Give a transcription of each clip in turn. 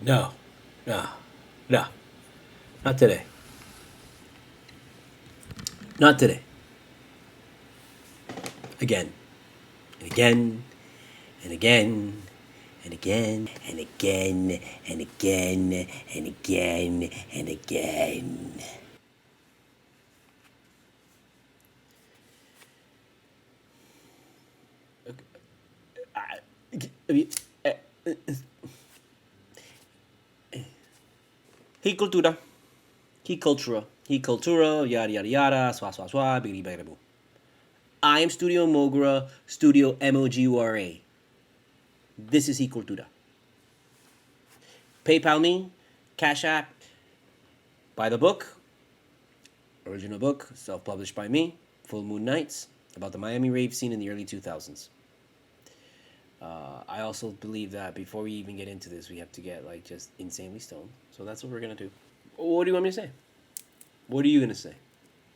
No, no, no, not today. Not today. Again, and again, and again, and again, and again, and again, and again, and again. He cultura. He cultura. He cultura. Yada yada yada. Swa swa swa. Biggity biggity boo. I am Studio Mogura. Studio MOGURA. This is He Cultura. PayPal me. CashApp. Buy the book. Original book. Self-published by me. Full Moon Nights. About the Miami rave scene in the early 2000s. I also believe that before we even get into this, we have to get like just insanely stoned. So that's what we're gonna do. What do you want me to say? What are you gonna say?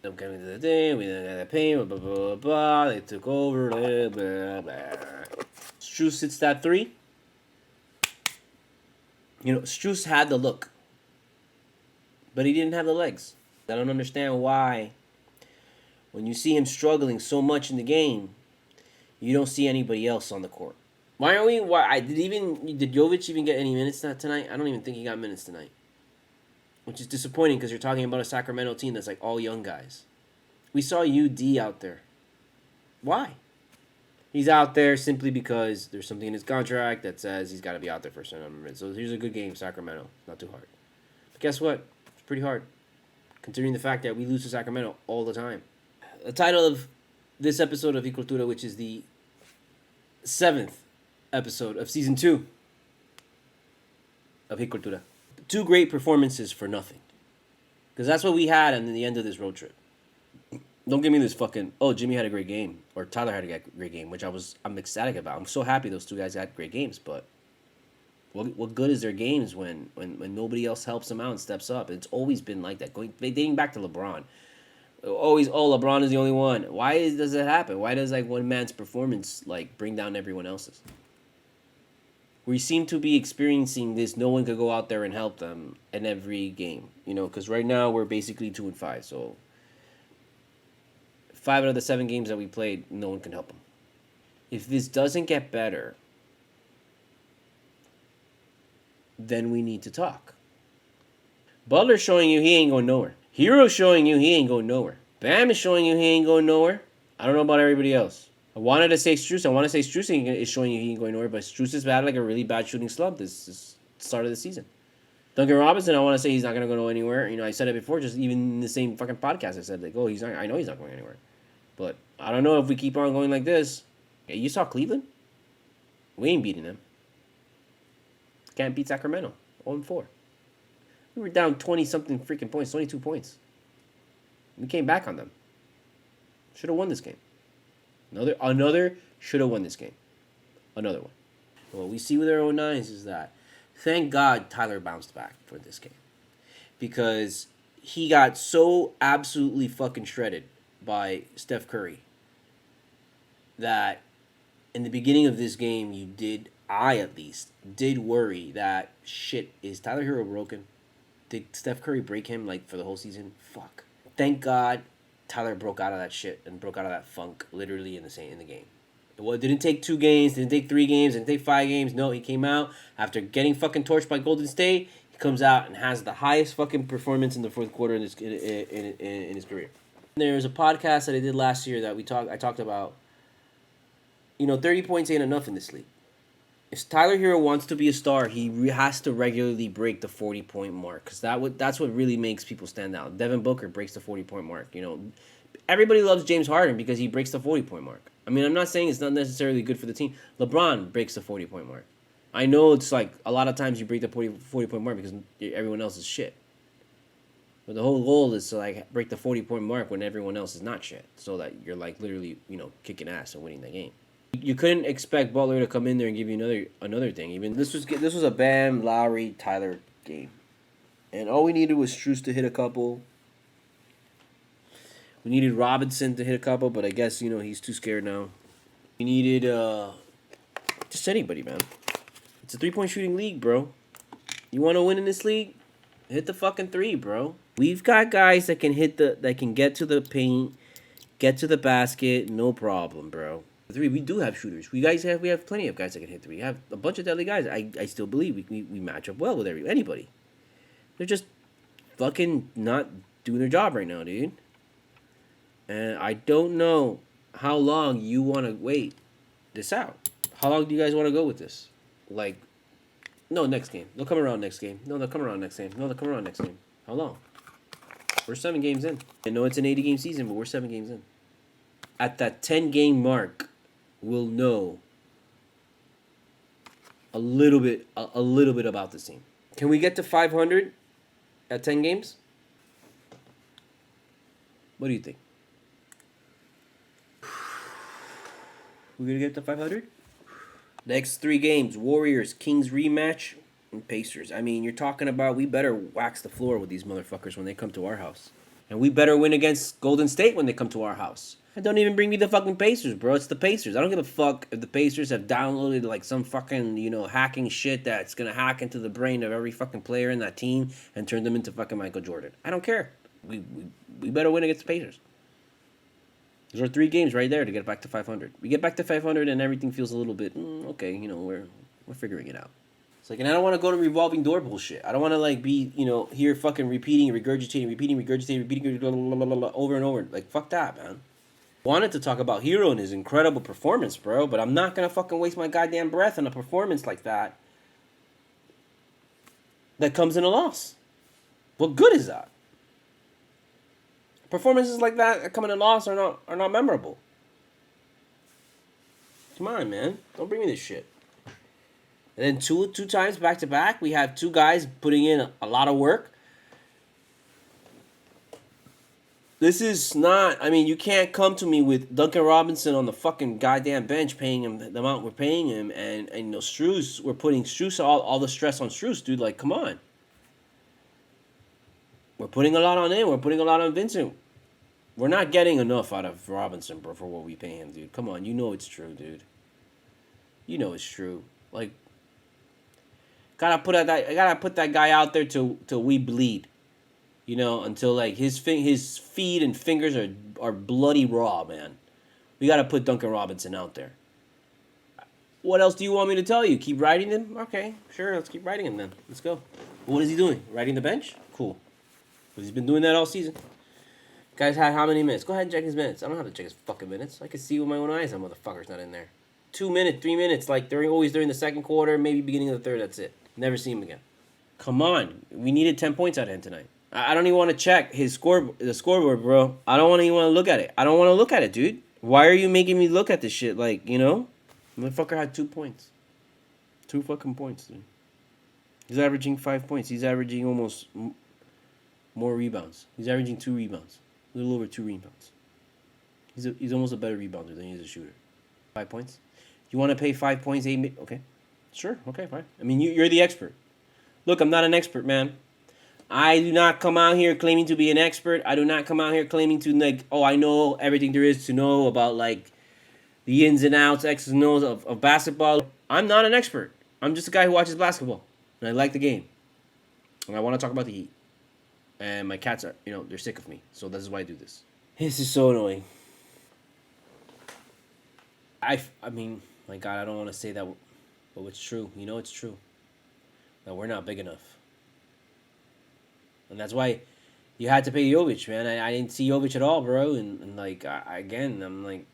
I'm coming to the day, we don't got that pain, blah, blah, blah, blah, they took over, blah, blah, blah. Strus hits that 3. You know, Strus had the look, but he didn't have the legs. I don't understand why, when you see him struggling so much in the game, you don't see anybody else on the court. Why are we? Why did Jovic even get any minutes tonight? I don't even think he got minutes tonight, which is disappointing because you're talking about a Sacramento team that's like all young guys. We saw UD out there. Why? He's out there simply because there's something in his contract that says he's got to be out there for a certain number of minutes. So here's a good game, Sacramento. Not too hard. But guess what? It's pretty hard, considering the fact that we lose to Sacramento all the time. The title of this episode of CULTURA, which is the 7th episode of season 2 of CULTURA. 2 great performances for nothing. Because that's what we had in the end of this road trip. Don't give me this fucking, oh, Jimmy had a great game, or Tyler had a great game, which I'm ecstatic about. I'm so happy those 2 guys had great games, but what good is their games when nobody else helps them out and steps up? It's always been like that, dating back to LeBron. Always, oh, LeBron is the only one. Why does it happen? Why does like one man's performance like bring down everyone else's? We seem to be experiencing this. No one could go out there and help them in every game, you know, because right now we're basically 2-5. So 5 out of the 7 games that we played, no one can help them. If this doesn't get better, then we need to talk. Butler's showing you he ain't going nowhere. Hero's showing you he ain't going nowhere. Bam is showing you he ain't going nowhere. I don't know about everybody else. I wanted to say Strus. I want to say Strus is showing you he ain't going nowhere, but Strus has had like a really bad shooting slump this start of the season. Duncan Robinson, I want to say he's not going to go anywhere. You know, I said it before, just even in the same fucking podcast. I said, like, oh, he's not. I know he's not going anywhere. But I don't know if we keep on going like this. Yeah, you saw Cleveland? We ain't beating them. Can't beat Sacramento. 0-4. We were down 20-something freaking points, 22 points. We came back on them. Should have won this game. Another should have won this game. Another one. What we see with our 09s is that, thank God Tyler bounced back for this game. Because he got so absolutely fucking shredded by Steph Curry that in the beginning of this game, I at least, did worry that, shit, is Tyler Hero broken? Did Steph Curry break him, like, for the whole season? Fuck. Thank God Tyler broke out of that shit and broke out of that funk literally in the game. It didn't take 2 games, didn't take 3 games, didn't take 5 games. No, he came out after getting fucking torched by Golden State. He comes out and has the highest fucking performance in the fourth quarter in his career. There's a podcast that I did last year that I talked about, 30 points ain't enough in this league. If Tyler Hero wants to be a star, he has to regularly break the 40-point mark, because that's what really makes people stand out. Devin Booker breaks the 40-point mark. Everybody loves James Harden because he breaks the 40-point mark. I mean, I'm not saying it's not necessarily good for the team. LeBron breaks the 40-point mark. I know it's like a lot of times you break the 40-point mark because everyone else is shit. But the whole goal is to like break the 40-point mark when everyone else is not shit, so that you're like literally kicking ass and winning the game. You couldn't expect Butler to come in there and give you another thing. Even this was a Bam, Lowry, Tyler game, and all we needed was Strus to hit a couple. We needed Robinson to hit a couple, but I guess he's too scared now. We needed just anybody, man. It's a 3-point shooting league, bro. You want to win in this league? Hit the fucking three, bro. We've got guys that can that can get to the paint, get to the basket, no problem, bro. Three, we do have shooters. We have plenty of guys that can hit three. We have a bunch of deadly guys. I still believe we match up well with anybody. They're just fucking not doing their job right now, dude. And I don't know how long you want to wait this out. How long do you guys want to go with this? Like, no, next game. They'll come around next game. No, they'll come around next game. No, they'll come around next game. How long? We're 7 games in. I know it's an 80-game season, but we're 7 games in. At that 10-game mark, we'll know a little bit about this team. Can we get to 500 at 10 games? What do you think? We're going to get to 500? Next 3 games, Warriors, Kings rematch, and Pacers. I mean, you're talking about we better wax the floor with these motherfuckers when they come to our house. And we better win against Golden State when they come to our house. And don't even bring me the fucking Pacers, bro. It's the Pacers. I don't give a fuck if the Pacers have downloaded like some fucking, hacking shit that's going to hack into the brain of every fucking player in that team and turn them into fucking Michael Jordan. I don't care. We better win against the Pacers. Those are 3 games right there to get back to 500. We get back to 500 and everything feels a little bit, okay, we're figuring it out. It's like, and I don't want to go to revolving door bullshit. I don't want to like be, here fucking repeating, regurgitating, over and over. Like, fuck that, man. Wanted to talk about Hero and his incredible performance, bro, but I'm not going to fucking waste my goddamn breath on a performance like that comes in a loss. What good is that? Performances like that coming in loss are not memorable. Come on, man. Don't bring me this shit. And then two times back to back, we have 2 guys putting in a lot of work. This is not, I mean, you can't come to me with Duncan Robinson on the fucking goddamn bench paying him the amount we're paying him, and Strus, we're putting Strus, all the stress on Strus, dude. Like, come on. We're putting a lot on him. We're putting a lot on Vincent. We're not getting enough out of Robinson, bro, for what we pay him, dude. Come on, it's true, dude. It's true. Like, gotta put that guy out there till we bleed. Until like his feet and fingers are bloody raw, man. We gotta put Duncan Robinson out there. What else do you want me to tell you? Keep riding him? Okay, sure. Let's keep riding him then. Let's go. What is he doing? Riding the bench? Cool. Because he's been doing that all season. Guy's had how many minutes? Go ahead and check his minutes. I don't have to check his fucking minutes. I can see with my own eyes that motherfucker's not in there. 2 minutes, 3 minutes, like always during the second quarter, maybe beginning of the third. That's it. Never see him again. Come on, we needed 10 points out of him tonight. I don't even want to check the scoreboard, bro. I don't even want to look at it. I don't want to look at it, dude. Why are you making me look at this shit? Like, motherfucker had 2 points. 2 fucking points, dude. He's averaging 5 points. He's averaging almost more rebounds. He's averaging 2 rebounds. A little over 2 rebounds. He's almost a better rebounder than he is a shooter. 5 points? You want to pay 5 points, 8 okay. Sure, okay, fine. I mean, you're the expert. Look, I'm not an expert, man. I do not come out here claiming to be an expert. I do not come out here claiming to, like, I know everything there is to know about, like, the ins and outs, X's and O's of basketball. I'm not an expert. I'm just a guy who watches basketball. And I like the game. And I want to talk about the Heat. And my cats are, they're sick of me. So this is why I do this. This is so annoying. I mean, my God, I don't want to say that, but it's true. It's true. That we're not big enough. And that's why you had to pay Jovic, man. I didn't see Jovic at all, bro. And like, I'm like,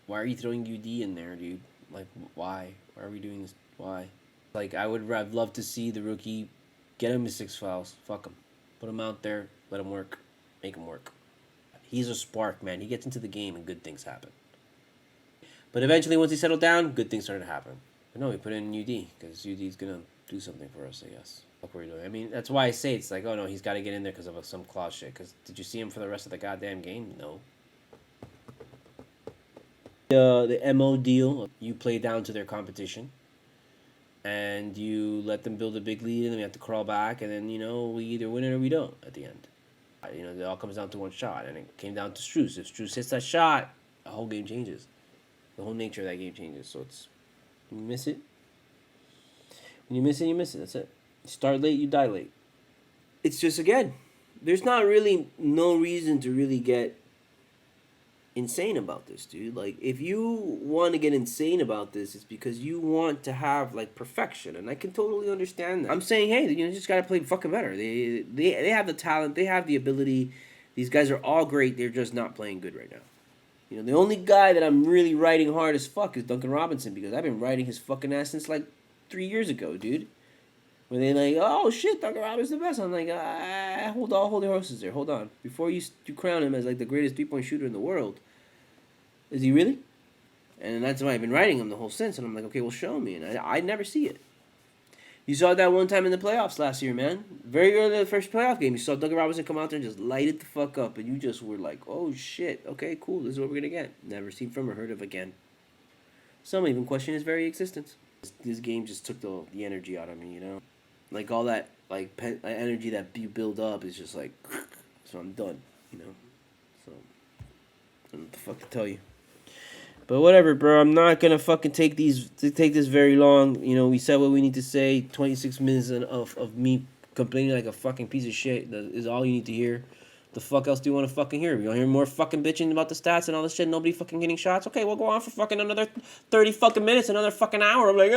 why are you throwing UD in there, dude? Like, why? Why are we doing this? Why? Like, I'd love to see the rookie get him his 6 fouls. Fuck him. Put him out there. Let him work. Make him work. He's a spark, man. He gets into the game and good things happen. But eventually, once he settled down, good things started to happen. But no, we put in UD because UD's going to do something for us, I guess. Look what we're doing. I mean, that's why I say it's like, oh no, he's got to get in there because of some clause shit. Because did you see him for the rest of the goddamn game? No. The MO deal, you play down to their competition. And you let them build a big lead, and then we have to crawl back, and then, we either win it or we don't at the end. It all comes down to one shot, and it came down to Strus. If Strus hits that shot, the whole game changes. The whole nature of that game changes, so we miss it. You miss it, you miss it. That's it. You start late, you die late. It's just, again, there's not really no reason to really get insane about this, dude. Like, if you want to get insane about this, it's because you want to have, like, perfection, and I can totally understand that. I'm saying, hey, you just gotta play fucking better. They have the talent, they have the ability. These guys are all great. They're just not playing good right now. The only guy that I'm really riding hard as fuck is Duncan Robinson, because I've been riding his fucking ass since, like, 3 years ago, dude. When they're like, oh shit, Duncan Robinson's the best. I'm like, hold your horses there. Hold on. Before you crown him as like the greatest 3-point shooter in the world, is he really? And that's why I've been writing him the whole since. And I'm like, okay, well, show me. And I never see it. You saw that one time in the playoffs last year, man. Very early in the first playoff game, you saw Duncan Robinson come out there and just light it the fuck up. And you just were like, oh shit, okay, cool. This is what we're going to get. Never seen from or heard of again. Some even question his very existence. This game just took the energy out of me, Like all that energy that you build up is just like, so I'm done, So I don't know what the fuck to tell you. But whatever, bro. I'm not gonna fucking take this very long. We said what we need to say. 26 minutes of me complaining like a fucking piece of shit is all you need to hear. The fuck else do you want to fucking hear? You want to hear more fucking bitching about the stats and all this shit? Nobody fucking getting shots? Okay, we'll go on for fucking another 30 fucking minutes, another fucking hour. I'm like,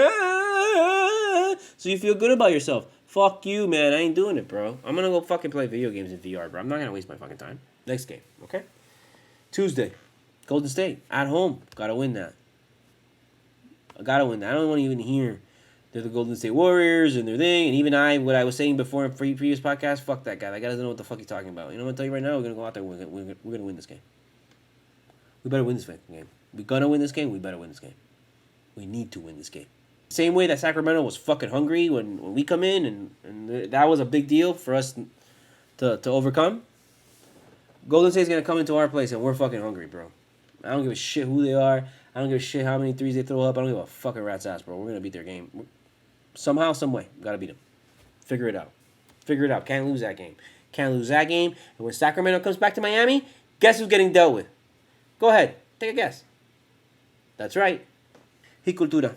so you feel good about yourself. Fuck you, man. I ain't doing it, bro. I'm gonna go fucking play video games in VR, bro. I'm not gonna waste my fucking time. Next game, okay? Tuesday, Golden State, at home. Gotta win that. I gotta win that. I don't want to even hear they're the Golden State Warriors and their thing. And even what I was saying before in previous podcasts, fuck that guy. That guy doesn't know what the fuck he's talking about. I'm going to tell you right now, we're going to go out there, we're going to win this game. We better win this fucking game. We're going to win this game, we better win this game. We need to win this game. Same way that Sacramento was fucking hungry when we come in, and that was a big deal for us to overcome. Golden State's going to come into our place, and we're fucking hungry, bro. I don't give a shit who they are. I don't give a shit how many threes they throw up. I don't give a fucking rat's ass, bro. We're going to beat their game. Somehow, some way, gotta beat them. Figure it out. Can't lose that game. And when Sacramento comes back to Miami, guess who's getting dealt with? Go ahead, take a guess. That's right. CULTURA.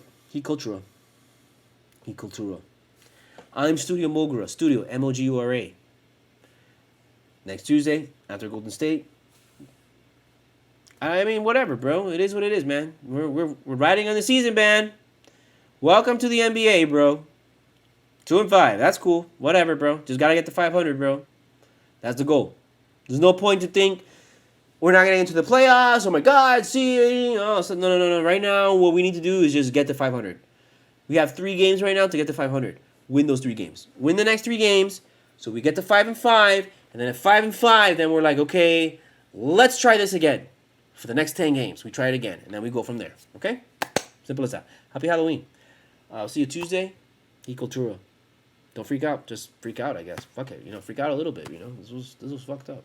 I'm studiomogura. Studio, MOGURA. Next Tuesday, after Golden State. I mean, whatever, bro. It is what it is, man. We're riding on the season, man. Welcome to the NBA, bro. 2-5. That's cool. Whatever, bro. Just gotta get to 500, bro. That's the goal. There's no point to think we're not gonna get into the playoffs. Oh my God, see, no. Right now, what we need to do is just get to 500. We have 3 games right now to get to 500. Win those 3 games. Win the next 3 games, so we get to 5-5, and then at 5-5, then we're like, okay, let's try this again. For the next 10 games, we try it again, and then we go from there. Okay? Simple as that. Happy Halloween. I'll see you Tuesday. CULTURA. Don't freak out. Just freak out, I guess. Fuck it. Freak out a little bit. This was fucked up.